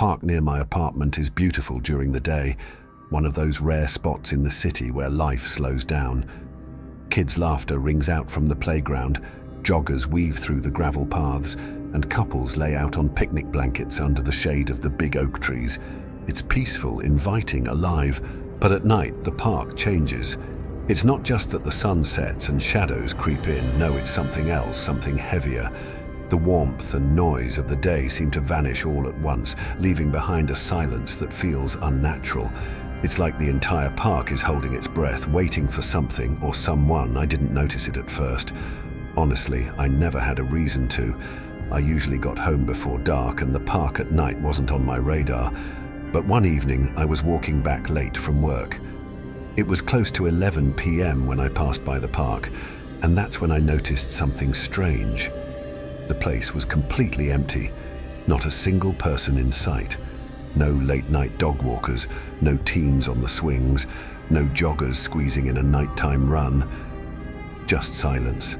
park near my apartment is beautiful during the day, one of those rare spots in the city where life slows down. Kids' laughter rings out from the playground, joggers weave through the gravel paths, and couples lay out on picnic blankets under the shade of the big oak trees. It's peaceful, inviting, alive, but at night the park changes. It's not just that the sun sets and shadows creep in, no, it's something else, something heavier. The warmth and noise of the day seem to vanish all at once, leaving behind a silence that feels unnatural. It's like the entire park is holding its breath, waiting for something or someone. I didn't notice it at first. Honestly, I never had a reason to. I usually got home before dark and the park at night wasn't on my radar. But one evening I was walking back late from work. It was close to 11 p.m. when I passed by the park, and that's when I noticed something strange. The place was completely empty, not a single person in sight. No late-night dog walkers, no teens on the swings, no joggers squeezing in a nighttime run. Just silence.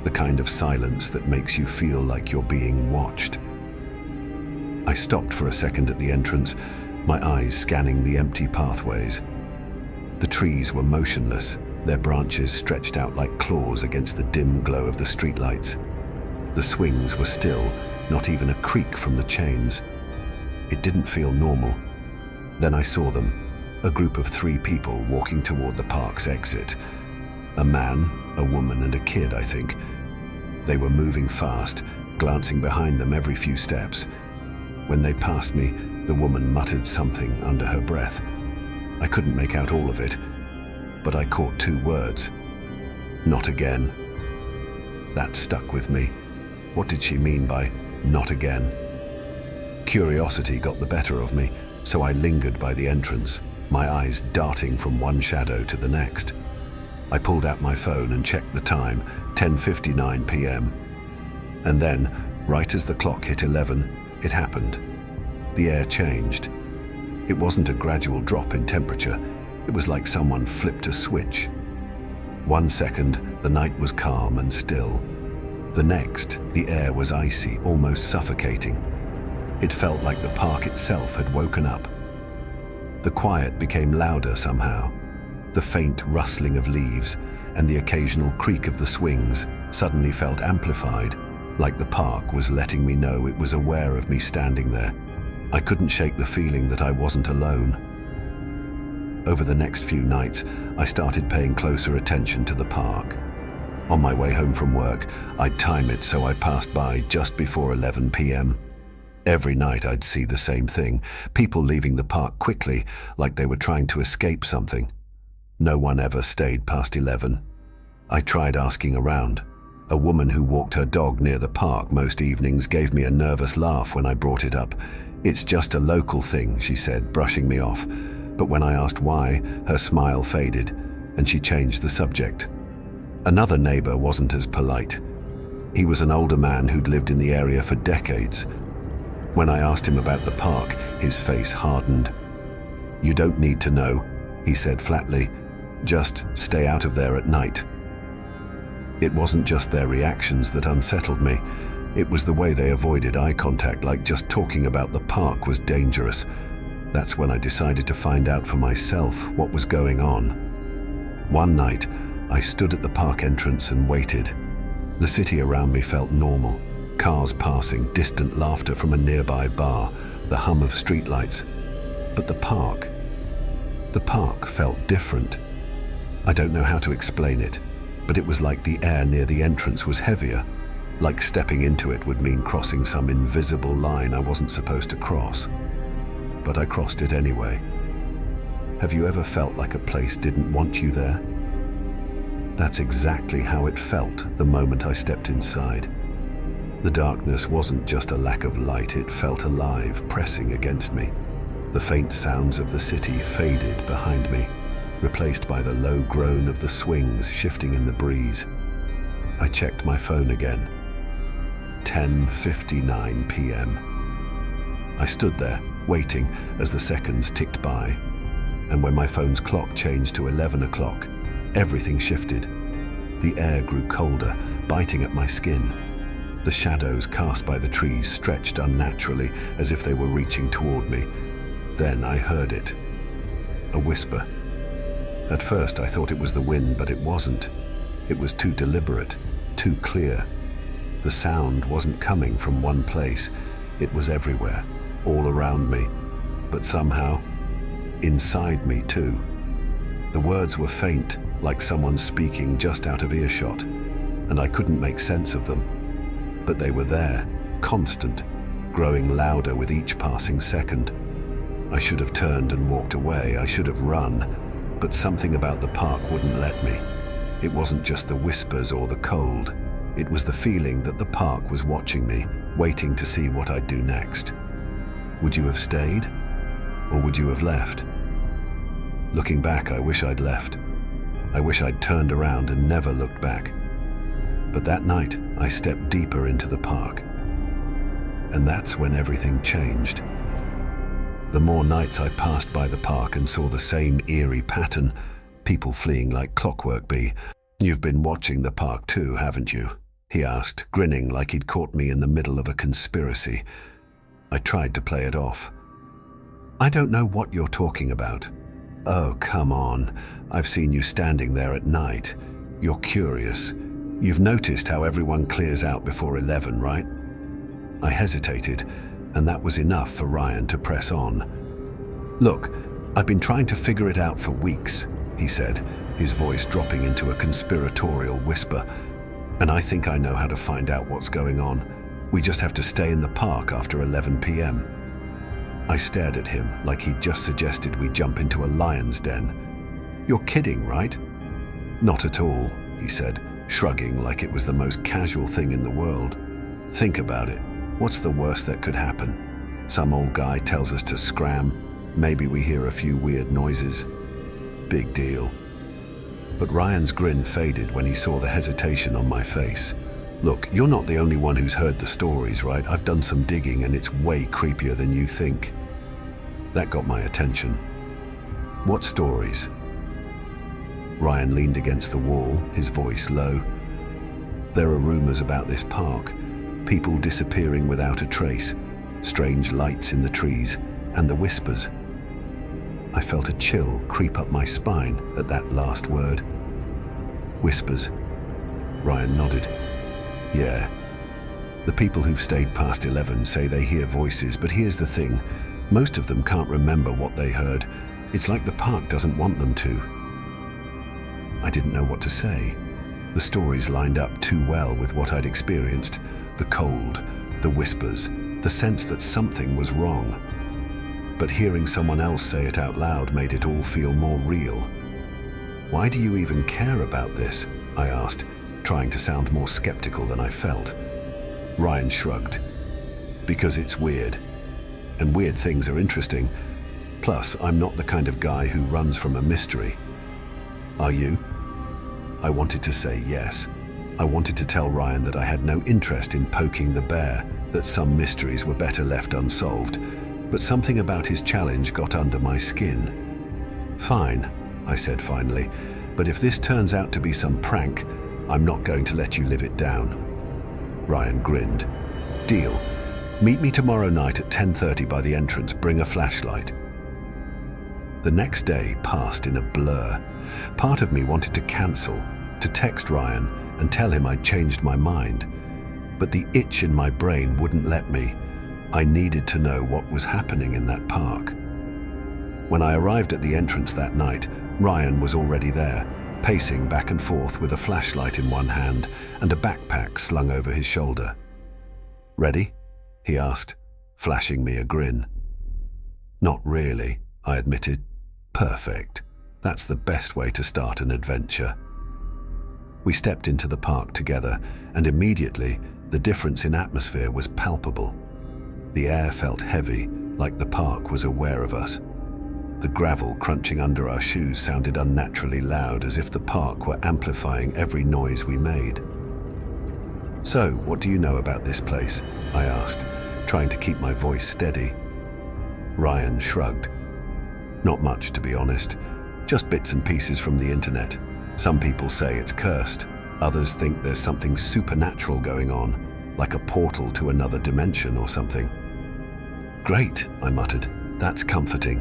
The kind of silence that makes you feel like you're being watched. I stopped for a second at the entrance, my eyes scanning the empty pathways. The trees were motionless, their branches stretched out like claws against the dim glow of the streetlights. The swings were still, not even a creak from the chains. It didn't feel normal. Then I saw them, a group of 3 people walking toward the park's exit. A man, a woman, and a kid, I think. They were moving fast, glancing behind them every few steps. When they passed me, the woman muttered something under her breath. I couldn't make out all of it, but I caught 2 words. Not again. That stuck with me. What did she mean by not again? Curiosity got the better of me, so I lingered by the entrance, my eyes darting from one shadow to the next. I pulled out my phone and checked the time, 10:59 p.m. And then, right as the clock hit 11, it happened. The air changed. It wasn't a gradual drop in temperature. It was like someone flipped a switch. 1 second, the night was calm and still. The next, the air was icy, almost suffocating. It felt like the park itself had woken up. The quiet became louder somehow. The faint rustling of leaves and the occasional creak of the swings suddenly felt amplified, like the park was letting me know it was aware of me standing there. I couldn't shake the feeling that I wasn't alone. Over the next few nights, I started paying closer attention to the park. On my way home from work, I'd time it so I passed by just before 11 p.m. Every night I'd see the same thing, people leaving the park quickly, like they were trying to escape something. No one ever stayed past 11. I tried asking around. A woman who walked her dog near the park most evenings gave me a nervous laugh when I brought it up. "It's just a local thing," she said, brushing me off. But when I asked why, her smile faded, and she changed the subject. Another neighbor wasn't as polite. He was an older man who'd lived in the area for decades. When I asked him about the park, his face hardened. "You don't need to know," he said flatly. "Just stay out of there at night." It wasn't just their reactions that unsettled me. It was the way they avoided eye contact, like just talking about the park was dangerous. That's when I decided to find out for myself what was going on. One night, I stood at the park entrance and waited. The city around me felt normal. Cars passing, distant laughter from a nearby bar, the hum of streetlights. But the park felt different. I don't know how to explain it, but it was like the air near the entrance was heavier, like stepping into it would mean crossing some invisible line I wasn't supposed to cross. But I crossed it anyway. Have you ever felt like a place didn't want you there? That's exactly how it felt the moment I stepped inside. The darkness wasn't just a lack of light, it felt alive, pressing against me. The faint sounds of the city faded behind me, replaced by the low groan of the swings shifting in the breeze. I checked my phone again. 10:59 p.m. I stood there, waiting as the seconds ticked by. And when my phone's clock changed to 11 o'clock, everything shifted. The air grew colder, biting at my skin. The shadows cast by the trees stretched unnaturally, as if they were reaching toward me. Then I heard it. A whisper. At first I thought it was the wind, but it wasn't. It was too deliberate, too clear. The sound wasn't coming from one place. It was everywhere, all around me, but somehow inside me too. The words were faint, like someone speaking just out of earshot, and I couldn't make sense of them. But they were there, constant, growing louder with each passing second. I should have turned and walked away. I should have run, but something about the park wouldn't let me. It wasn't just the whispers or the cold. It was the feeling that the park was watching me, waiting to see what I'd do next. Would you have stayed? Or would you have left? Looking back, I wish I'd left. I wish I'd turned around and never looked back. But that night, I stepped deeper into the park. And that's when everything changed. The more nights I passed by the park and saw the same eerie pattern, people fleeing like clockwork be. "You've been watching the park too, haven't you?" he asked, grinning like he'd caught me in the middle of a conspiracy. I tried to play it off. "I don't know what you're talking about." "Oh, come on. I've seen you standing there at night. You're curious. You've noticed how everyone clears out before 11, right?" I hesitated, and that was enough for Ryan to press on. "Look, I've been trying to figure it out for weeks," he said, his voice dropping into a conspiratorial whisper. "And I think I know how to find out what's going on. We just have to stay in the park after 11 p.m. I stared at him like he'd just suggested we jump into a lion's den. "You're kidding, right?" "Not at all," he said, shrugging like it was the most casual thing in the world. "Think about it. What's the worst that could happen? Some old guy tells us to scram. Maybe we hear a few weird noises. Big deal." But Ryan's grin faded when he saw the hesitation on my face. "Look, you're not the only one who's heard the stories, right? I've done some digging and it's way creepier than you think." That got my attention. "What stories?" Ryan leaned against the wall, his voice low. "There are rumors about this park. People disappearing without a trace, strange lights in the trees, and the whispers." I felt a chill creep up my spine at that last word. "Whispers?" Ryan nodded. "Yeah. The people who've stayed past 11 say they hear voices, but here's the thing. Most of them can't remember what they heard. It's like the park doesn't want them to." I didn't know what to say. The stories lined up too well with what I'd experienced. The cold, the whispers, the sense that something was wrong. But hearing someone else say it out loud made it all feel more real. "Why do you even care about this?" I asked, trying to sound more skeptical than I felt. Ryan shrugged. "Because it's weird. And weird things are interesting. Plus, I'm not the kind of guy who runs from a mystery." "Are you?" I wanted to say yes. I wanted to tell Ryan that I had no interest in poking the bear, that some mysteries were better left unsolved, but something about his challenge got under my skin. "Fine," I said finally, "but if this turns out to be some prank, I'm not going to let you live it down." Ryan grinned. "Deal. Meet me tomorrow night at 10:30 by the entrance. Bring a flashlight." The next day passed in a blur. Part of me wanted to cancel, to text Ryan and tell him I'd changed my mind. But the itch in my brain wouldn't let me. I needed to know what was happening in that park. When I arrived at the entrance that night, Ryan was already there, pacing back and forth with a flashlight in one hand and a backpack slung over his shoulder. "Ready?" he asked, flashing me a grin. "Not really," I admitted. "Perfect. That's the best way to start an adventure." We stepped into the park together, and immediately the difference in atmosphere was palpable. The air felt heavy, like the park was aware of us. The gravel crunching under our shoes sounded unnaturally loud, as if the park were amplifying every noise we made. "So, what do you know about this place?" I asked, trying to keep my voice steady. Ryan shrugged. "Not much, to be honest. Just bits and pieces from the internet. Some people say it's cursed. Others think there's something supernatural going on, like a portal to another dimension or something. "Great," I muttered. "That's comforting."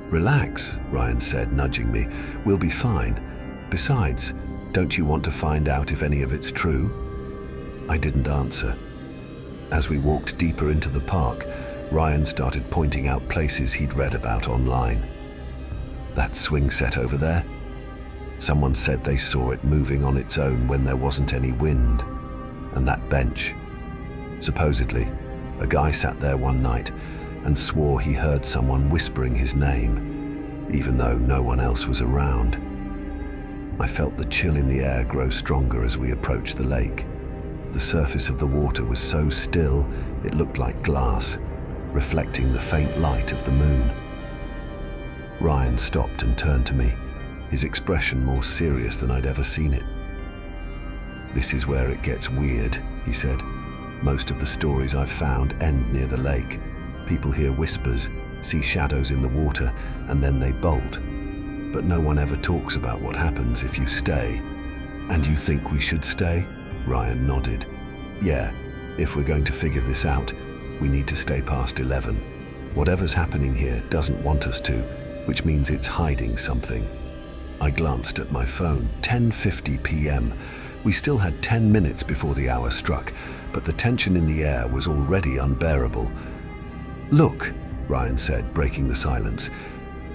"Relax," Ryan said, nudging me. "We'll be fine. Besides, don't you want to find out if any of it's true?" I didn't answer. As we walked deeper into the park, Ryan started pointing out places he'd read about online. "That swing set over there? Someone said they saw it moving on its own when there wasn't any wind. And that bench. Supposedly, a guy sat there one night and swore he heard someone whispering his name, even though no one else was around." I felt the chill in the air grow stronger as we approached the lake. The surface of the water was so still it looked like glass, reflecting the faint light of the moon. Ryan stopped and turned to me, his expression more serious than I'd ever seen it. "This is where it gets weird," he said. "Most of the stories I've found end near the lake. People hear whispers, see shadows in the water, and then they bolt. But no one ever talks about what happens if you stay." "And you think we should stay?" Ryan nodded. "Yeah, if we're going to figure this out, we need to stay past 11. Whatever's happening here doesn't want us to, which means it's hiding something." I glanced at my phone. 10:50 p.m. We still had 10 minutes before the hour struck, but the tension in the air was already unbearable. "Look," Ryan said, breaking the silence.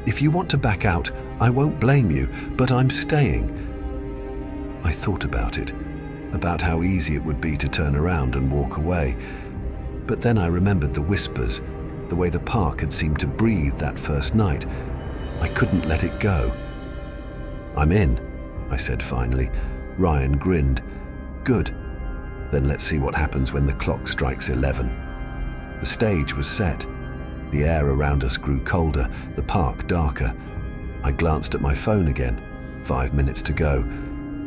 "If you want to back out, I won't blame you, but I'm staying." I thought about how easy it would be to turn around and walk away. But then I remembered the whispers, the way the park had seemed to breathe that first night. I couldn't let it go. "I'm in," I said finally. Ryan grinned. "Good. Then let's see what happens when the clock strikes 11. The stage was set. The air around us grew colder, the park darker. I glanced at my phone again. 5 minutes to go.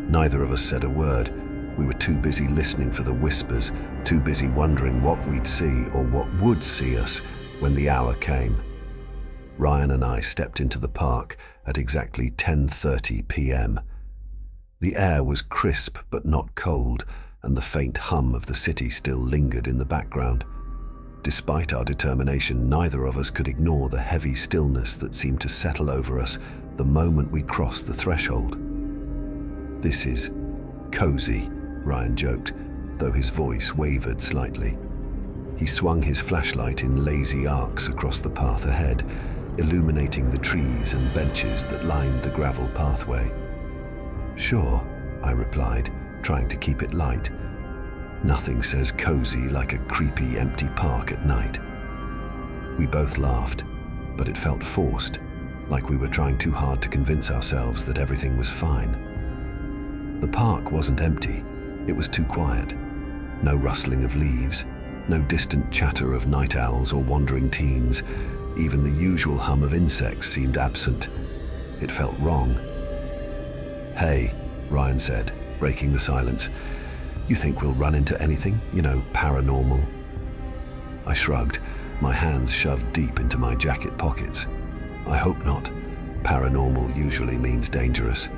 Neither of us said a word. We were too busy listening for the whispers, too busy wondering what we'd see or what would see us when the hour came. Ryan and I stepped into the park at exactly 10:30 p.m. The air was crisp but not cold, and the faint hum of the city still lingered in the background. Despite our determination, neither of us could ignore the heavy stillness that seemed to settle over us the moment we crossed the threshold. "This is cozy," Ryan joked, though his voice wavered slightly. He swung his flashlight in lazy arcs across the path ahead, illuminating the trees and benches that lined the gravel pathway. "Sure," I replied, trying to keep it light. Nothing says cozy like a creepy, empty park at night. We both laughed, but it felt forced, like we were trying too hard to convince ourselves that everything was fine. The park wasn't empty. It was too quiet. No rustling of leaves, no distant chatter of night owls or wandering teens. Even the usual hum of insects seemed absent. It felt wrong. "Hey," Ryan said, breaking the silence. "You think we'll run into anything? Paranormal?" I shrugged, my hands shoved deep into my jacket pockets. "I hope not. Paranormal usually means dangerous."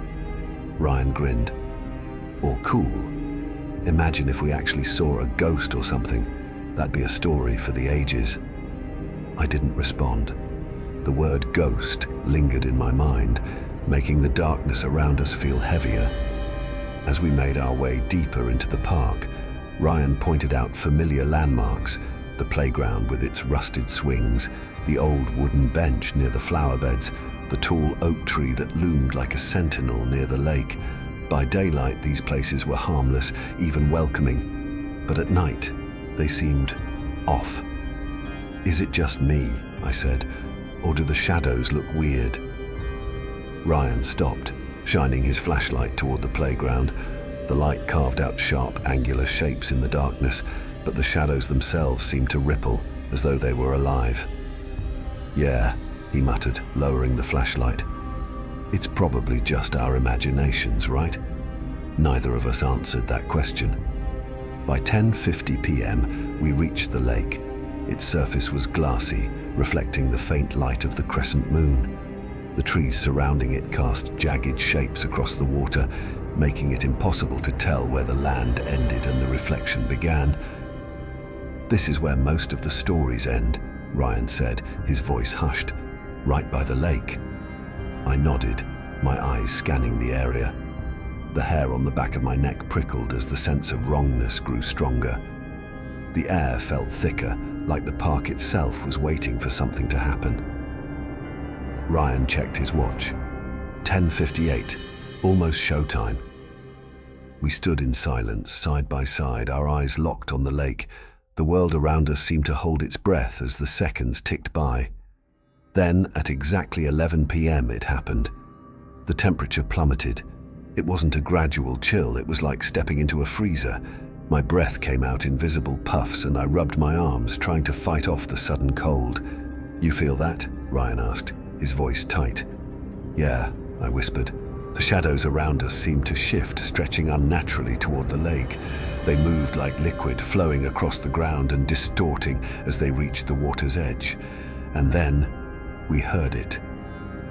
Ryan grinned. "Or cool. Imagine if we actually saw a ghost or something. That'd be a story for the ages." I didn't respond. The word ghost lingered in my mind, making the darkness around us feel heavier. As we made our way deeper into the park, Ryan pointed out familiar landmarks, the playground with its rusted swings, the old wooden bench near the flower beds, the tall oak tree that loomed like a sentinel near the lake. By daylight, these places were harmless, even welcoming, but at night, they seemed off. "Is it just me?" I said, "or do the shadows look weird?" Ryan stopped, shining his flashlight toward the playground. The light carved out sharp, angular shapes in the darkness, but the shadows themselves seemed to ripple, as though they were alive. "Yeah," he muttered, lowering the flashlight. "It's probably just our imaginations, right?" Neither of us answered that question. By 10:50 p.m., we reached the lake. Its surface was glassy, reflecting the faint light of the crescent moon. The trees surrounding it cast jagged shapes across the water, making it impossible to tell where the land ended and the reflection began. "This is where most of the stories end," Ryan said, his voice hushed. "Right by the lake." I nodded, my eyes scanning the area. The hair on the back of my neck prickled as the sense of wrongness grew stronger. The air felt thicker, like the park itself was waiting for something to happen. Ryan checked his watch. 10:58, almost showtime. We stood in silence, side by side, our eyes locked on the lake. The world around us seemed to hold its breath as the seconds ticked by. Then, at exactly 11 p.m., it happened. The temperature plummeted. It wasn't a gradual chill, it was like stepping into a freezer. My breath came out in visible puffs and I rubbed my arms, trying to fight off the sudden cold. "You feel that?" Ryan asked, his voice tight. "Yeah," I whispered. The shadows around us seemed to shift, stretching unnaturally toward the lake. They moved like liquid, flowing across the ground and distorting as they reached the water's edge. And then we heard it.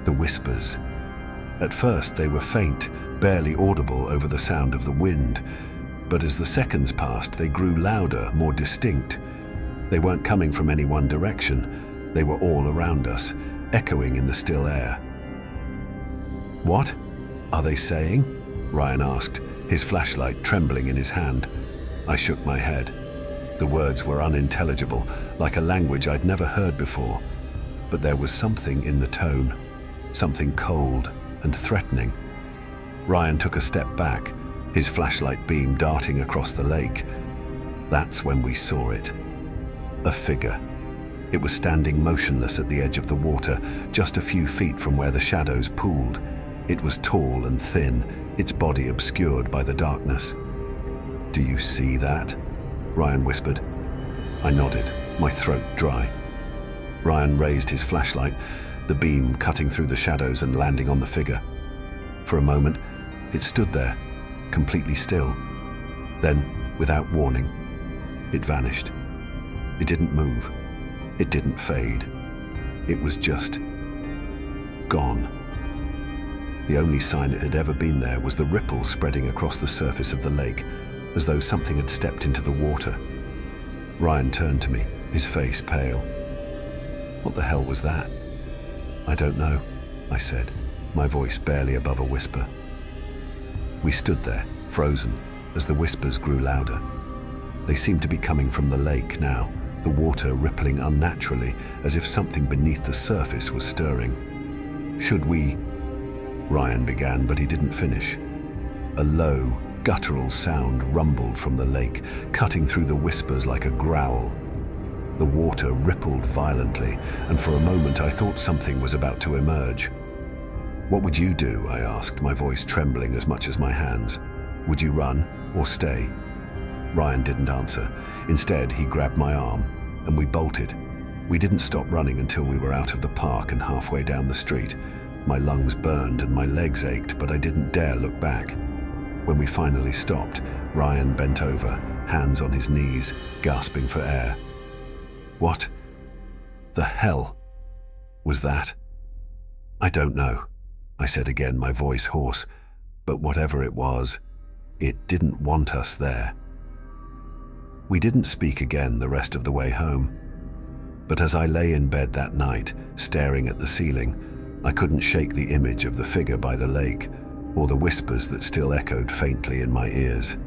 The whispers. At first they were faint, barely audible over the sound of the wind. But as the seconds passed, they grew louder, more distinct. They weren't coming from any one direction. They were all around us, echoing in the still air. "What are they saying?" Ryan asked, his flashlight trembling in his hand. I shook my head. The words were unintelligible, like a language I'd never heard before. But there was something in the tone, something cold and threatening. Ryan took a step back, his flashlight beam darting across the lake. That's when we saw it. A figure. It was standing motionless at the edge of the water, just a few feet from where the shadows pooled. It was tall and thin, its body obscured by the darkness. "Do you see that?" Ryan whispered. I nodded, my throat dry. Ryan raised his flashlight, the beam cutting through the shadows and landing on the figure. For a moment, it stood there, completely still. Then, without warning, it vanished. It didn't move. It didn't fade. It was just gone. The only sign it had ever been there was the ripple spreading across the surface of the lake, as though something had stepped into the water. Ryan turned to me, his face pale. "What the hell was that?" "I don't know," I said, my voice barely above a whisper. We stood there, frozen, as the whispers grew louder. They seemed to be coming from the lake now, the water rippling unnaturally, as if something beneath the surface was stirring. "Should we?" Ryan began, but he didn't finish. A low, guttural sound rumbled from the lake, cutting through the whispers like a growl. The water rippled violently, and for a moment I thought something was about to emerge. "What would you do?" I asked, my voice trembling as much as my hands. "Would you run or stay?" Ryan didn't answer. Instead, he grabbed my arm, and we bolted. We didn't stop running until we were out of the park and halfway down the street. My lungs burned and my legs ached, but I didn't dare look back. When we finally stopped, Ryan bent over, hands on his knees, gasping for air. "What the hell was that?" "I don't know," I said again, my voice hoarse. "But whatever it was, it didn't want us there." We didn't speak again the rest of the way home. But as I lay in bed that night, staring at the ceiling, I couldn't shake the image of the figure by the lake, or the whispers that still echoed faintly in my ears.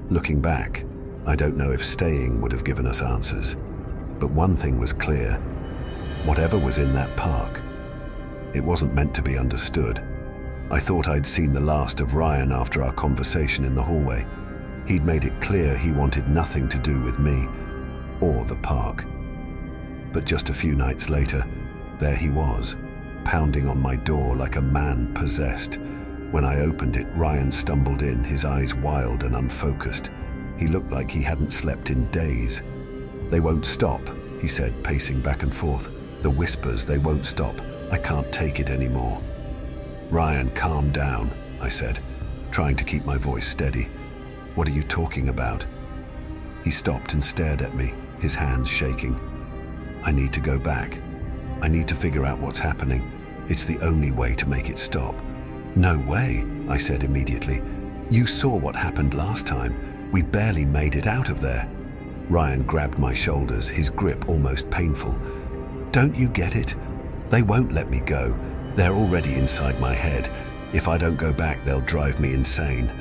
Looking back, I don't know if staying would have given us answers, but one thing was clear. Whatever was in that park, it wasn't meant to be understood. I thought I'd seen the last of Ryan after our conversation in the hallway. He'd made it clear he wanted nothing to do with me or the park. But just a few nights later, there he was, pounding on my door like a man possessed. When I opened it, Ryan stumbled in, his eyes wild and unfocused. He looked like he hadn't slept in days. "They won't stop," he said, pacing back and forth. "The whispers, they won't stop. I can't take it anymore." "Ryan, calm down," I said, trying to keep my voice steady. "What are you talking about?" He stopped and stared at me, his hands shaking. "I need to go back. I need to figure out what's happening. It's the only way to make it stop." "No way," I said immediately. "You saw what happened last time. We barely made it out of there." Ryan grabbed my shoulders, his grip almost painful. "Don't you get it? They won't let me go. They're already inside my head. If I don't go back, they'll drive me insane."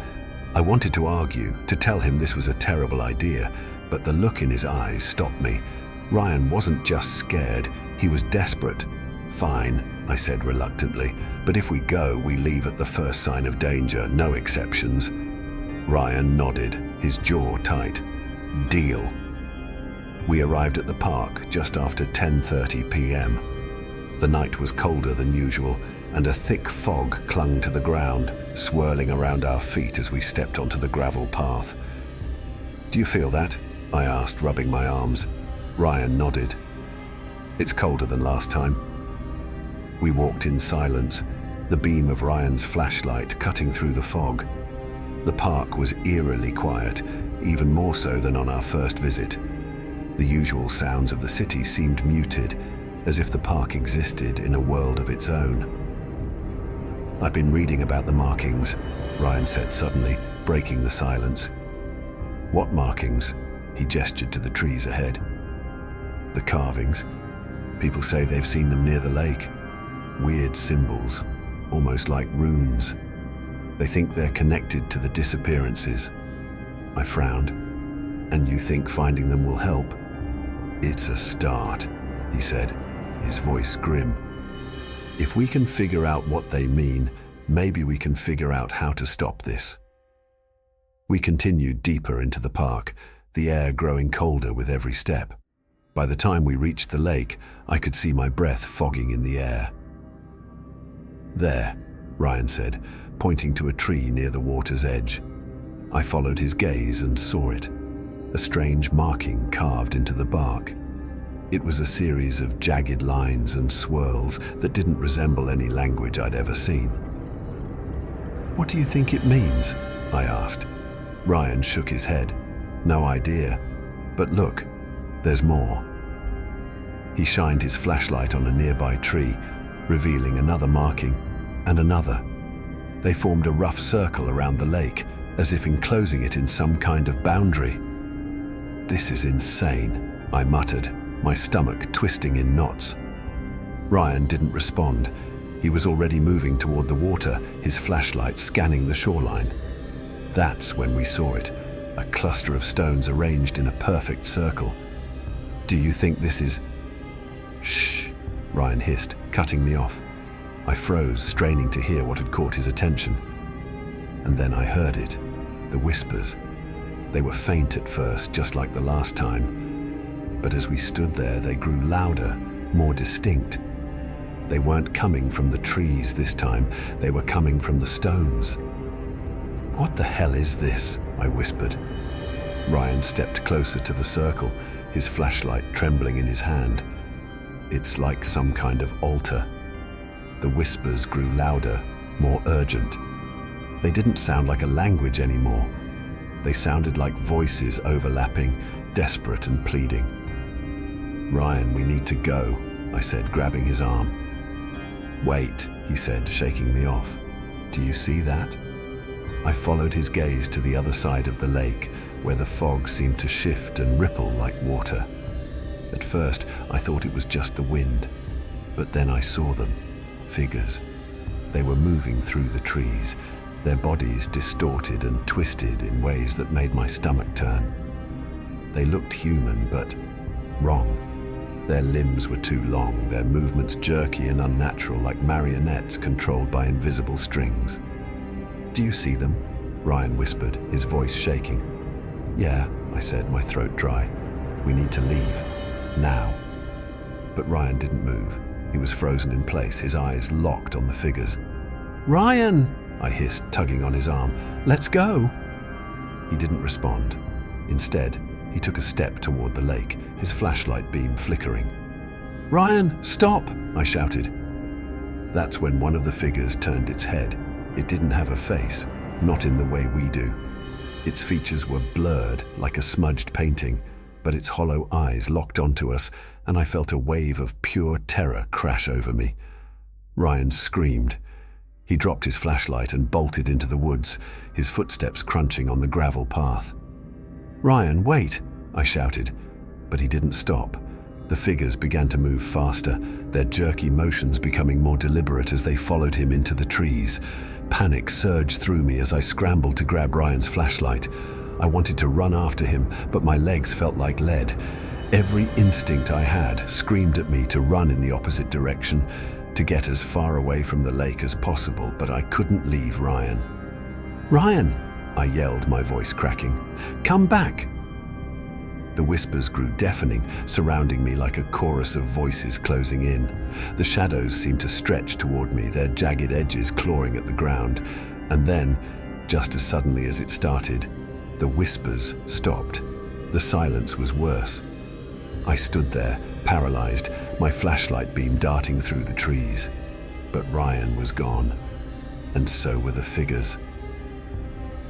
I wanted to argue, to tell him this was a terrible idea, but the look in his eyes stopped me. Ryan wasn't just scared, he was desperate. "Fine," I said reluctantly, "but if we go, we leave at the first sign of danger, no exceptions." Ryan nodded, his jaw tight. "Deal." We arrived at the park just after 10:30 p.m. The night was colder than usual, and a thick fog clung to the ground, swirling around our feet as we stepped onto the gravel path. "Do you feel that?" I asked, rubbing my arms. Ryan nodded. "It's colder than last time." We walked in silence, the beam of Ryan's flashlight cutting through the fog. The park was eerily quiet, even more so than on our first visit. The usual sounds of the city seemed muted, as if the park existed in a world of its own. "I've been reading about the markings," Ryan said suddenly, breaking the silence. "What markings?" He gestured to the trees ahead. "The carvings. People say they've seen them near the lake. Weird symbols, almost like runes. They think they're connected to the disappearances." I frowned. "And you think finding them will help?" "It's a start," he said, his voice grim. "If we can figure out what they mean, maybe we can figure out how to stop this." We continued deeper into the park, the air growing colder with every step. By the time we reached the lake, I could see my breath fogging in the air. "There," Ryan said, pointing to a tree near the water's edge. I followed his gaze and saw it, a strange marking carved into the bark. It was a series of jagged lines and swirls that didn't resemble any language I'd ever seen. "What do you think it means?" I asked. Ryan shook his head. "No idea. But look, there's more." He shined his flashlight on a nearby tree, revealing another marking, and another. They formed a rough circle around the lake, as if enclosing it in some kind of boundary. "This is insane," I muttered, my stomach twisting in knots. Ryan didn't respond. He was already moving toward the water, his flashlight scanning the shoreline. That's when we saw it, a cluster of stones arranged in a perfect circle. "Do you think this is—" "Shh," Ryan hissed, cutting me off. I froze, straining to hear what had caught his attention. And then I heard it, the whispers. They were faint at first, just like the last time. But as we stood there, they grew louder, more distinct. They weren't coming from the trees this time, they were coming from the stones. "What the hell is this?" I whispered. Ryan stepped closer to the circle, his flashlight trembling in his hand. "It's like some kind of altar." The whispers grew louder, more urgent. They didn't sound like a language anymore. They sounded like voices overlapping, desperate and pleading. "Ryan, we need to go," I said, grabbing his arm. "Wait," he said, shaking me off. "Do you see that?" I followed his gaze to the other side of the lake, where the fog seemed to shift and ripple like water. At first, I thought it was just the wind, but then I saw them, figures. They were moving through the trees, their bodies distorted and twisted in ways that made my stomach turn. They looked human, but wrong. Their limbs were too long, their movements jerky and unnatural, like marionettes controlled by invisible strings. "Do you see them?" Ryan whispered, his voice shaking. "Yeah," I said, my throat dry. "We need to leave. Now." But Ryan didn't move. He was frozen in place, his eyes locked on the figures. "Ryan!" I hissed, tugging on his arm. "Let's go!" He didn't respond. Instead, he took a step toward the lake, his flashlight beam flickering. "Ryan, stop!" I shouted. That's when one of the figures turned its head. It didn't have a face, not in the way we do. Its features were blurred, like a smudged painting, but its hollow eyes locked onto us, and I felt a wave of pure terror crash over me. Ryan screamed. He dropped his flashlight and bolted into the woods, his footsteps crunching on the gravel path. "Ryan, wait!" I shouted, but he didn't stop. The figures began to move faster, their jerky motions becoming more deliberate as they followed him into the trees. Panic surged through me as I scrambled to grab Ryan's flashlight. I wanted to run after him, but my legs felt like lead. Every instinct I had screamed at me to run in the opposite direction, to get as far away from the lake as possible, but I couldn't leave Ryan. "Ryan!" I yelled, my voice cracking. "Come back!" The whispers grew deafening, surrounding me like a chorus of voices closing in. The shadows seemed to stretch toward me, their jagged edges clawing at the ground. And then, just as suddenly as it started, the whispers stopped. The silence was worse. I stood there, paralyzed, my flashlight beam darting through the trees. But Ryan was gone, and so were the figures.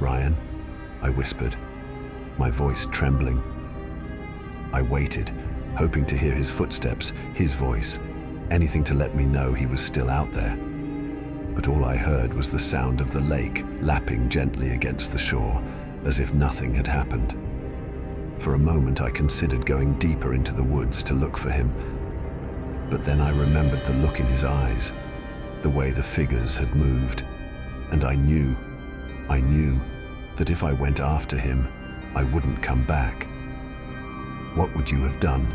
"Ryan?" I whispered, my voice trembling. I waited, hoping to hear his footsteps, his voice, anything to let me know he was still out there. But all I heard was the sound of the lake lapping gently against the shore, as if nothing had happened. For a moment I considered going deeper into the woods to look for him, but then I remembered the look in his eyes, the way the figures had moved, and I knew that if I went after him, I wouldn't come back. "What would you have done?"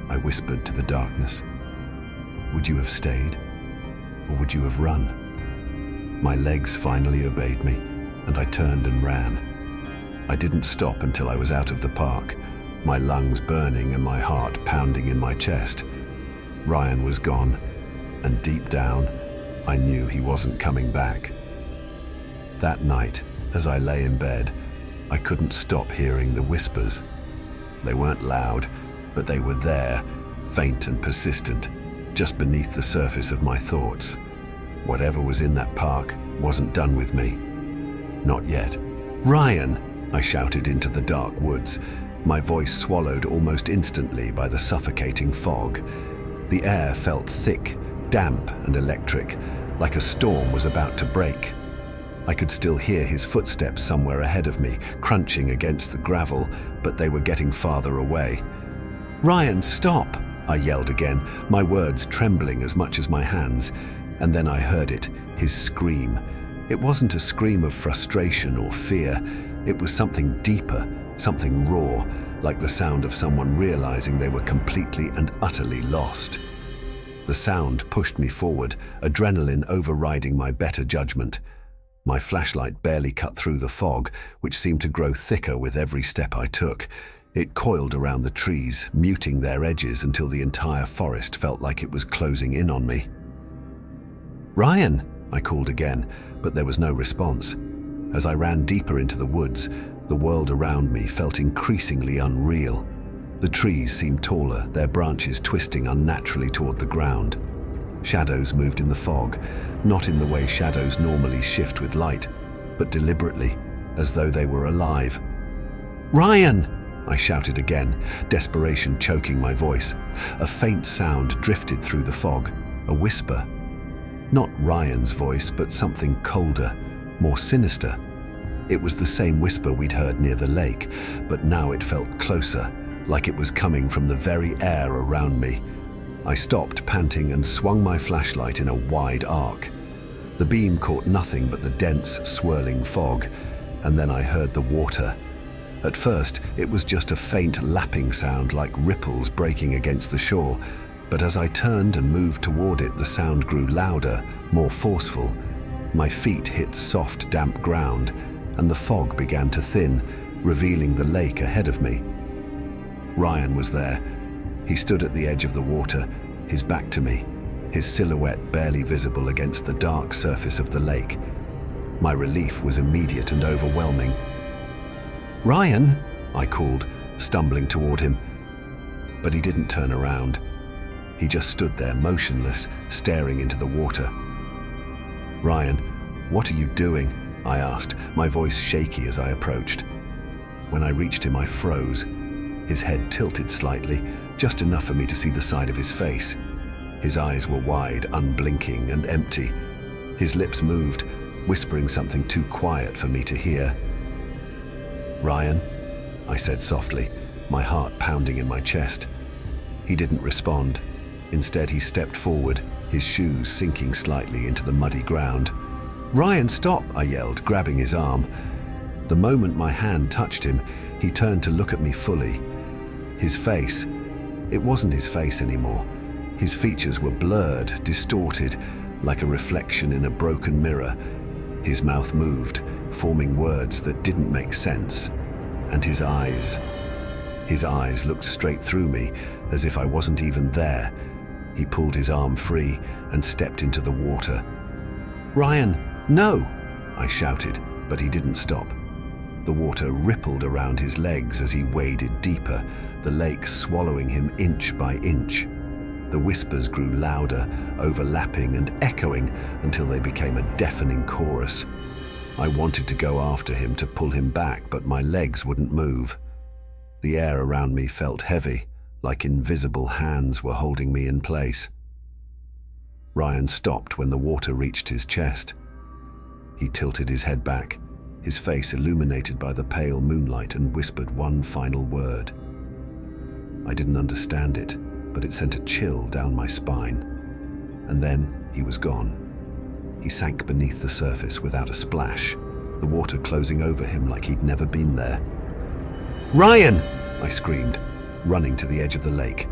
I whispered to the darkness. "Would you have stayed? Or would you have run?" My legs finally obeyed me, and I turned and ran. I didn't stop until I was out of the park, my lungs burning and my heart pounding in my chest. Ryan was gone, and deep down, I knew he wasn't coming back. That night, as I lay in bed, I couldn't stop hearing the whispers. They weren't loud, but they were there, faint and persistent, just beneath the surface of my thoughts. Whatever was in that park wasn't done with me. Not yet. "Ryan!" I shouted into the dark woods, my voice swallowed almost instantly by the suffocating fog. The air felt thick, damp and electric, like a storm was about to break. I could still hear his footsteps somewhere ahead of me, crunching against the gravel, but they were getting farther away. "Ryan, stop!" I yelled again, my words trembling as much as my hands. And then I heard it, his scream. It wasn't a scream of frustration or fear. It was something deeper, something raw, like the sound of someone realizing they were completely and utterly lost. The sound pushed me forward, adrenaline overriding my better judgment. My flashlight barely cut through the fog, which seemed to grow thicker with every step I took. It coiled around the trees, muting their edges until the entire forest felt like it was closing in on me. "Ryan!" I called again, but there was no response. As I ran deeper into the woods, the world around me felt increasingly unreal. The trees seemed taller, their branches twisting unnaturally toward the ground. Shadows moved in the fog, not in the way shadows normally shift with light, but deliberately, as though they were alive. "Ryan!" I shouted again, desperation choking my voice. A faint sound drifted through the fog, a whisper. Not Ryan's voice, but something colder, more sinister. It was the same whisper we'd heard near the lake, but now it felt closer, like it was coming from the very air around me. I stopped, panting, and swung my flashlight in a wide arc. The beam caught nothing but the dense, swirling fog, and then I heard the water. At first, it was just a faint lapping sound like ripples breaking against the shore, but as I turned and moved toward it, the sound grew louder, more forceful. My feet hit soft, damp ground, and the fog began to thin, revealing the lake ahead of me. Ryan was there. He stood at the edge of the water, his back to me, his silhouette barely visible against the dark surface of the lake. My relief was immediate and overwhelming. "Ryan!" I called, stumbling toward him. But he didn't turn around. He just stood there, motionless, staring into the water. "Ryan, what are you doing?" I asked, my voice shaky as I approached. When I reached him, I froze. His head tilted slightly, just enough for me to see the side of his face. His eyes were wide, unblinking, and empty. His lips moved, whispering something too quiet for me to hear. "Ryan," I said softly, my heart pounding in my chest. He didn't respond. Instead, he stepped forward, his shoes sinking slightly into the muddy ground. "Ryan, stop!" I yelled, grabbing his arm. The moment my hand touched him, he turned to look at me fully. His face, it wasn't his face anymore. His features were blurred, distorted, like a reflection in a broken mirror. His mouth moved, forming words that didn't make sense. And his eyes looked straight through me, as if I wasn't even there. He pulled his arm free and stepped into the water. "Ryan, no!" I shouted, but he didn't stop. The water rippled around his legs as he waded deeper, the lake swallowing him inch by inch. The whispers grew louder, overlapping and echoing until they became a deafening chorus. I wanted to go after him to pull him back, but my legs wouldn't move. The air around me felt heavy, like invisible hands were holding me in place. Ryan stopped when the water reached his chest. He tilted his head back, his face illuminated by the pale moonlight, and whispered one final word. I didn't understand it, but it sent a chill down my spine. And then he was gone. He sank beneath the surface without a splash, the water closing over him like he'd never been there. "Ryan!" I screamed, running to the edge of the lake.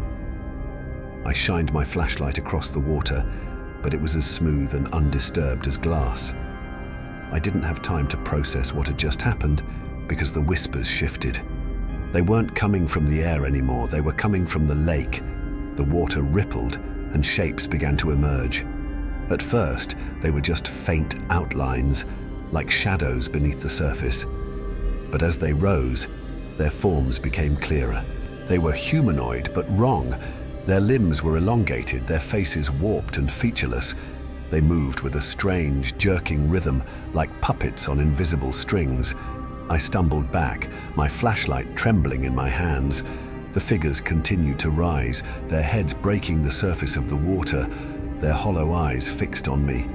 I shined my flashlight across the water, but it was as smooth and undisturbed as glass. I didn't have time to process what had just happened because the whispers shifted. They weren't coming from the air anymore, they were coming from the lake. The water rippled and shapes began to emerge. At first, they were just faint outlines, like shadows beneath the surface. But as they rose, their forms became clearer. They were humanoid, but wrong. Their limbs were elongated, their faces warped and featureless. They moved with a strange, jerking rhythm, like puppets on invisible strings. I stumbled back, my flashlight trembling in my hands. The figures continued to rise, their heads breaking the surface of the water, their hollow eyes fixed on me.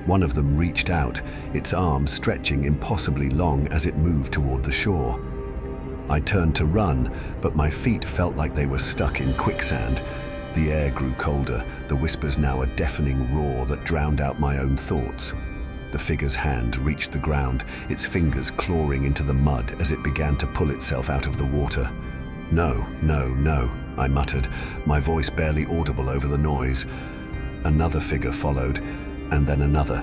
One of them reached out, its arms stretching impossibly long as it moved toward the shore. I turned to run, but my feet felt like they were stuck in quicksand. The air grew colder, the whispers now a deafening roar that drowned out my own thoughts. The figure's hand reached the ground, its fingers clawing into the mud as it began to pull itself out of the water. "No, no, no," I muttered, my voice barely audible over the noise. Another figure followed, and then another,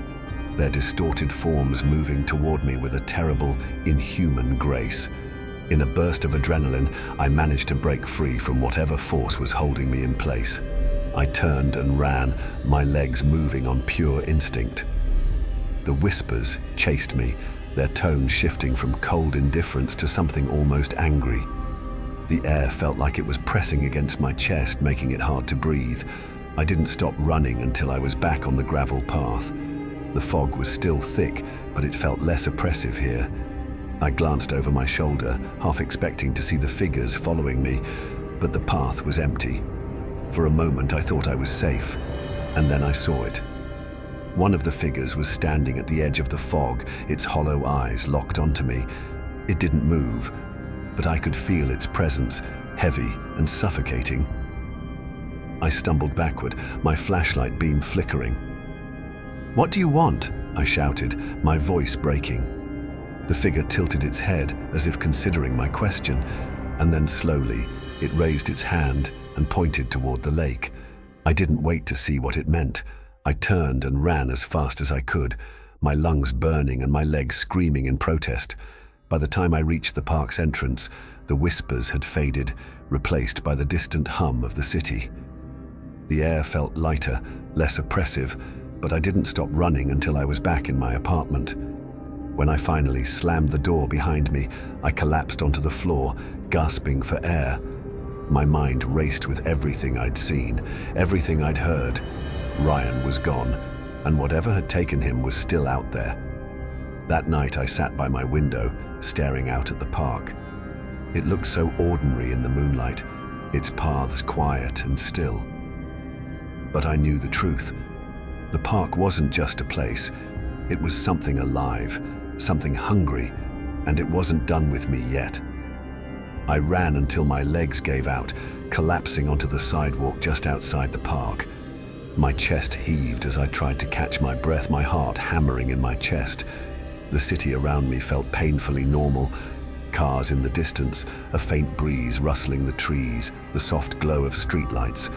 their distorted forms moving toward me with a terrible, inhuman grace. In a burst of adrenaline, I managed to break free from whatever force was holding me in place. I turned and ran, my legs moving on pure instinct. The whispers chased me, their tone shifting from cold indifference to something almost angry. The air felt like it was pressing against my chest, making it hard to breathe. I didn't stop running until I was back on the gravel path. The fog was still thick, but it felt less oppressive here. I glanced over my shoulder, half expecting to see the figures following me, but the path was empty. For a moment I thought I was safe, and then I saw it. One of the figures was standing at the edge of the fog, its hollow eyes locked onto me. It didn't move, but I could feel its presence, heavy and suffocating. I stumbled backward, my flashlight beam flickering. "What do you want?" I shouted, my voice breaking. The figure tilted its head as if considering my question, and then slowly it raised its hand and pointed toward the lake. I didn't wait to see what it meant. I turned and ran as fast as I could, my lungs burning and my legs screaming in protest. By the time I reached the park's entrance, the whispers had faded, replaced by the distant hum of the city. The air felt lighter, less oppressive, but I didn't stop running until I was back in my apartment. When I finally slammed the door behind me, I collapsed onto the floor, gasping for air. My mind raced with everything I'd seen, everything I'd heard. Ryan was gone, and whatever had taken him was still out there. That night I sat by my window, staring out at the park. It looked so ordinary in the moonlight, its paths quiet and still. But I knew the truth. The park wasn't just a place. It was something alive, something hungry, and it wasn't done with me yet. I ran until my legs gave out, collapsing onto the sidewalk just outside the park. My chest heaved as I tried to catch my breath, my heart hammering in my chest. The city around me felt painfully normal. Cars in the distance, a faint breeze rustling the trees, the soft glow of streetlights.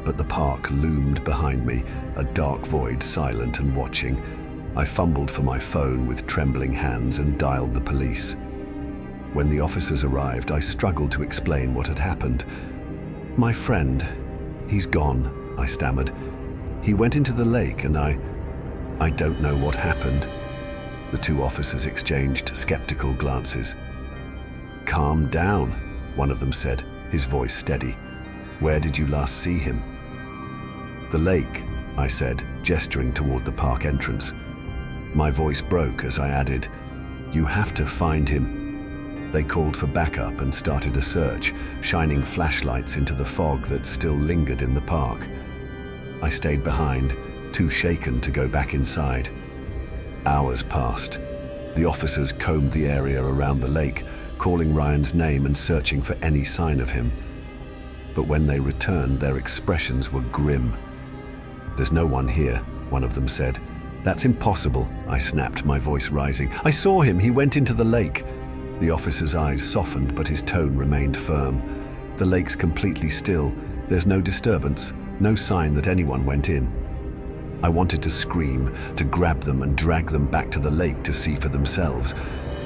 But the park loomed behind me, a dark void, silent and watching. I fumbled for my phone with trembling hands and dialed the police. When the officers arrived, I struggled to explain what had happened. "My friend, he's gone," I stammered. "He went into the lake and I don't know what happened." The two officers exchanged skeptical glances. "Calm down," one of them said, his voice steady. "Where did you last see him?" "The lake," I said, gesturing toward the park entrance. My voice broke as I added, "You have to find him." They called for backup and started a search, shining flashlights into the fog that still lingered in the park. I stayed behind, too shaken to go back inside. Hours passed. The officers combed the area around the lake, calling Ryan's name and searching for any sign of him. But when they returned, their expressions were grim. "There's no one here," one of them said. "That's impossible," I snapped, my voice rising. "I saw him, he went into the lake." The officer's eyes softened, but his tone remained firm. "The lake's completely still. There's no disturbance, no sign that anyone went in." I wanted to scream, to grab them and drag them back to the lake to see for themselves,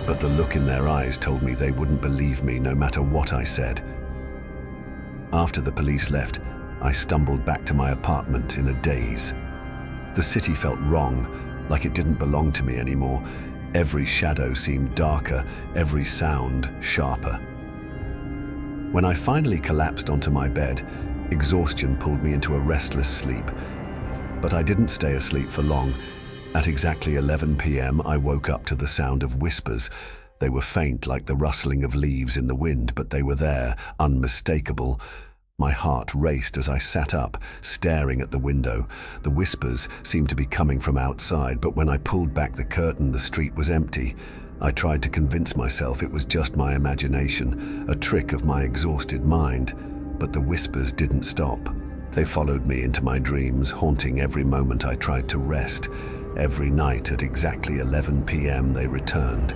but the look in their eyes told me they wouldn't believe me no matter what I said. After the police left, I stumbled back to my apartment in a daze. The city felt wrong, like it didn't belong to me anymore. Every shadow seemed darker, every sound sharper. When I finally collapsed onto my bed, exhaustion pulled me into a restless sleep. But I didn't stay asleep for long. At exactly 11 p.m., I woke up to the sound of whispers. They were faint, like the rustling of leaves in the wind, but they were there, unmistakable. My heart raced as I sat up, staring at the window. The whispers seemed to be coming from outside, but when I pulled back the curtain, the street was empty. I tried to convince myself it was just my imagination, a trick of my exhausted mind, but the whispers didn't stop. They followed me into my dreams, haunting every moment I tried to rest. Every night at exactly 11 p.m. they returned.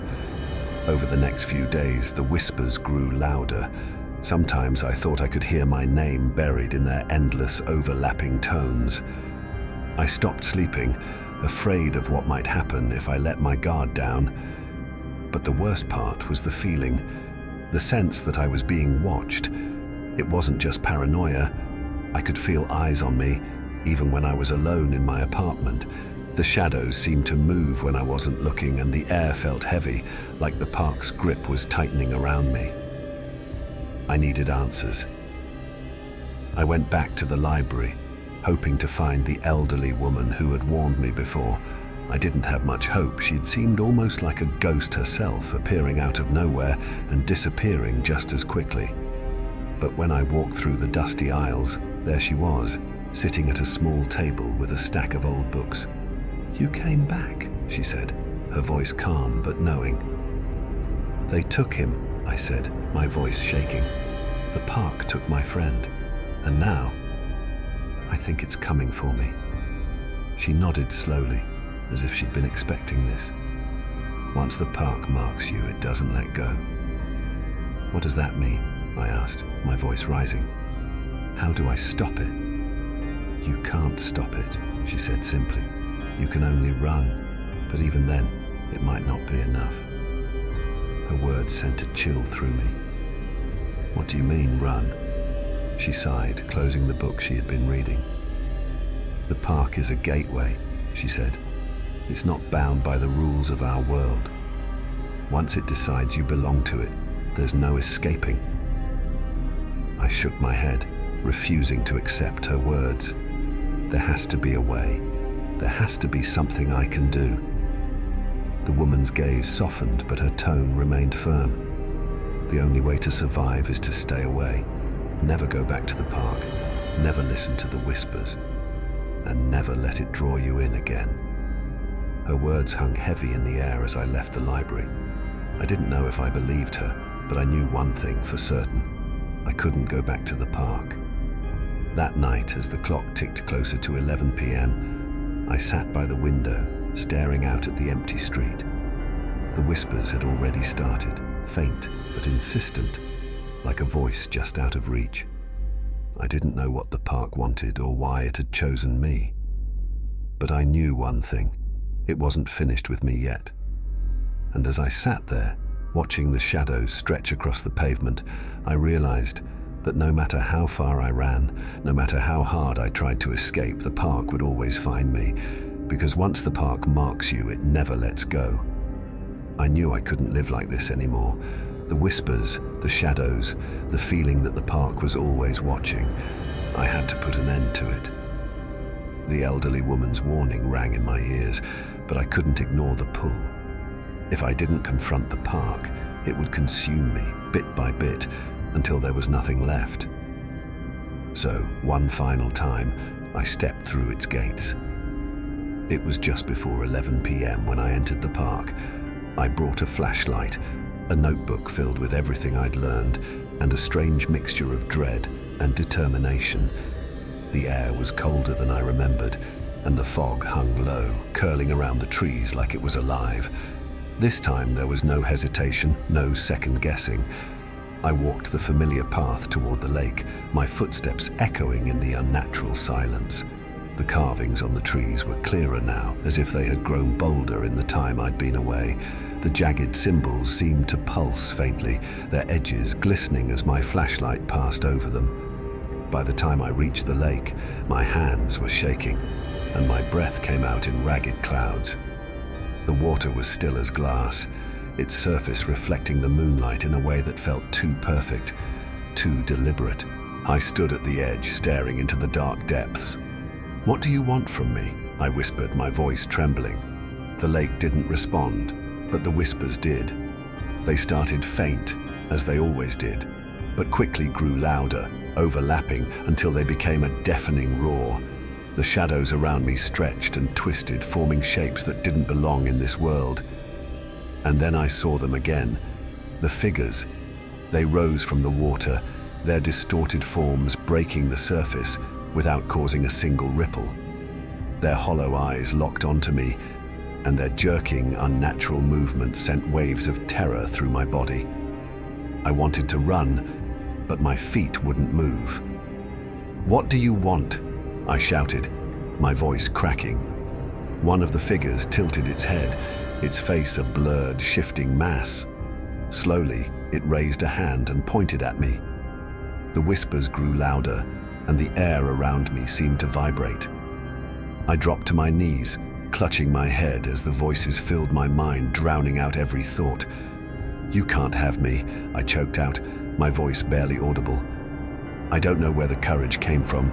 Over the next few days, the whispers grew louder. Sometimes I thought I could hear my name buried in their endless, overlapping tones. I stopped sleeping, afraid of what might happen if I let my guard down. But the worst part was the feeling, the sense that I was being watched. It wasn't just paranoia. I could feel eyes on me, even when I was alone in my apartment. The shadows seemed to move when I wasn't looking, and the air felt heavy, like the park's grip was tightening around me. I needed answers. I went back to the library, hoping to find the elderly woman who had warned me before. I didn't have much hope. She'd seemed almost like a ghost herself, appearing out of nowhere and disappearing just as quickly. But when I walked through the dusty aisles, there she was, sitting at a small table with a stack of old books. "You came back," she said, her voice calm but knowing. "They took him," I said, my voice shaking. "The park took my friend, and now I think it's coming for me." She nodded slowly, as if she'd been expecting this. "Once the park marks you, it doesn't let go." "What does that mean?" I asked, my voice rising. "How do I stop it?" "You can't stop it," she said simply. "You can only run, but even then, it might not be enough." Her words sent a chill through me. "What do you mean, run?" She sighed, closing the book she had been reading. "The park is a gateway," she said. "It's not bound by the rules of our world. Once it decides you belong to it, there's no escaping." I shook my head, refusing to accept her words. There has to be a way. There has to be something I can do. The woman's gaze softened, but her tone remained firm. The only way to survive is to stay away. Never go back to the park. Never listen to the whispers. and never let it draw you in again." Her words hung heavy in the air as I left the library. I didn't know if I believed her, but I knew one thing for certain. I couldn't go back to the park. That night, as the clock ticked closer to 11 p.m., I sat by the window, staring out at the empty street. The whispers had already started, faint but insistent, like a voice just out of reach. I didn't know what the park wanted or why it had chosen me. But I knew one thing: it wasn't finished with me yet. And as I sat there, watching the shadows stretch across the pavement, I realized that no matter how far I ran, no matter how hard I tried to escape, the park would always find me, because once the park marks you, it never lets go. I knew I couldn't live like this anymore. The whispers, the shadows, the feeling that the park was always watching. I had to put an end to it. The elderly woman's warning rang in my ears, but I couldn't ignore the pull. If I didn't confront the park, it would consume me, bit by bit, until there was nothing left. So, one final time, I stepped through its gates. It was just before 11 p.m. when I entered the park. I brought a flashlight, a notebook filled with everything I'd learned, and a strange mixture of dread and determination. The air was colder than I remembered, and the fog hung low, curling around the trees like it was alive. This time there was no hesitation, no second guessing. I walked the familiar path toward the lake, my footsteps echoing in the unnatural silence. The carvings on the trees were clearer now, as if they had grown bolder in the time I'd been away. The jagged symbols seemed to pulse faintly, their edges glistening as my flashlight passed over them. By the time I reached the lake, my hands were shaking, and my breath came out in ragged clouds. The water was still as glass, its surface reflecting the moonlight in a way that felt too perfect, too deliberate. I stood at the edge, staring into the dark depths. "What do you want from me?" I whispered, my voice trembling. The lake didn't respond, but the whispers did. They started faint, as they always did, but quickly grew louder, overlapping until they became a deafening roar. The shadows around me stretched and twisted, forming shapes that didn't belong in this world. And then I saw them again, the figures. They rose from the water, their distorted forms breaking the surface without causing a single ripple. Their hollow eyes locked onto me, and their jerking, unnatural movements sent waves of terror through my body. I wanted to run, but my feet wouldn't move. "What do you want?" I shouted, my voice cracking. One of the figures tilted its head, its face a blurred, shifting mass. Slowly, it raised a hand and pointed at me. The whispers grew louder, and the air around me seemed to vibrate. I dropped to my knees, clutching my head as the voices filled my mind, drowning out every thought. "You can't have me," I choked out, my voice barely audible. I don't know where the courage came from,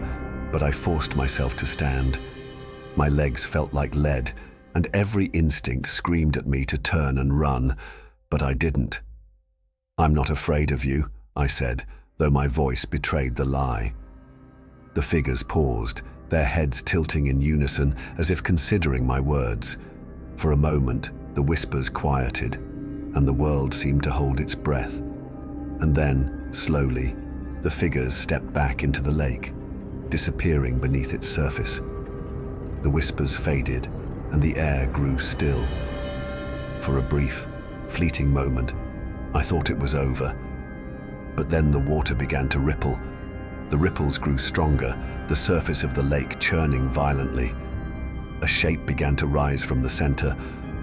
but I forced myself to stand. My legs felt like lead, and every instinct screamed at me to turn and run, but I didn't. "I'm not afraid of you," I said, though my voice betrayed the lie. The figures paused, their heads tilting in unison as if considering my words. For a moment, the whispers quieted, and the world seemed to hold its breath. And then, slowly, the figures stepped back into the lake, disappearing beneath its surface. The whispers faded, and the air grew still. For a brief, fleeting moment, I thought it was over. But then the water began to ripple. The ripples grew stronger, the surface of the lake churning violently. A shape began to rise from the center,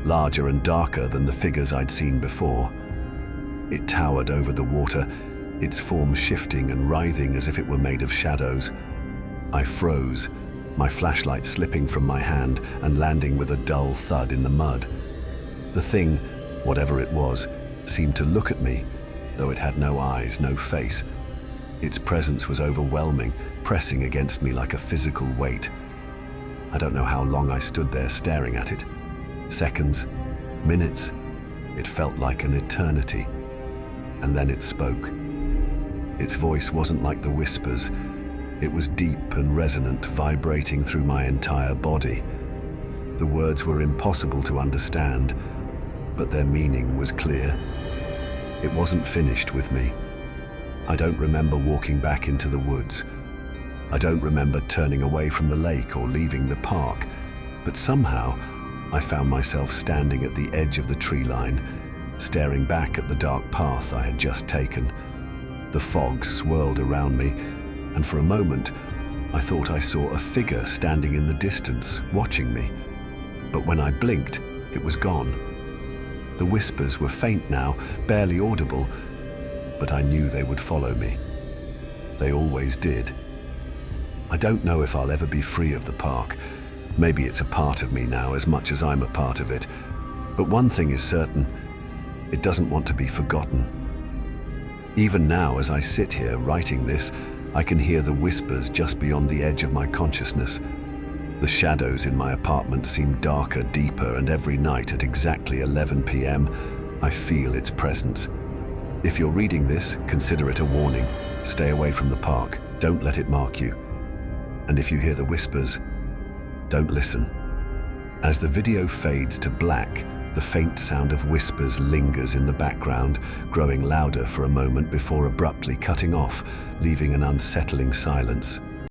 larger and darker than the figures I'd seen before. It towered over the water, its form shifting and writhing as if it were made of shadows. I froze, my flashlight slipping from my hand and landing with a dull thud in the mud. The thing, whatever it was, seemed to look at me, though it had no eyes, no face. Its presence was overwhelming, pressing against me like a physical weight. I don't know how long I stood there staring at it. Seconds, minutes, it felt like an eternity. And then it spoke. Its voice wasn't like the whispers. It was deep and resonant, vibrating through my entire body. The words were impossible to understand, but their meaning was clear. It wasn't finished with me. I don't remember walking back into the woods. I don't remember turning away from the lake or leaving the park, but somehow I found myself standing at the edge of the tree line, staring back at the dark path I had just taken. The fog swirled around me, and for a moment I thought I saw a figure standing in the distance, watching me. But when I blinked, it was gone. The whispers were faint now, barely audible, but I knew they would follow me. They always did. I don't know if I'll ever be free of the park. Maybe it's a part of me now as much as I'm a part of it. But one thing is certain, it doesn't want to be forgotten. Even now, as I sit here writing this, I can hear the whispers just beyond the edge of my consciousness. The shadows in my apartment seem darker, deeper, and every night at exactly 11 p.m., I feel its presence. If you're reading this, consider it a warning. Stay away from the park. Don't let it mark you. And if you hear the whispers, don't listen. As the video fades to black, the faint sound of whispers lingers in the background, growing louder for a moment before abruptly cutting off, leaving an unsettling silence.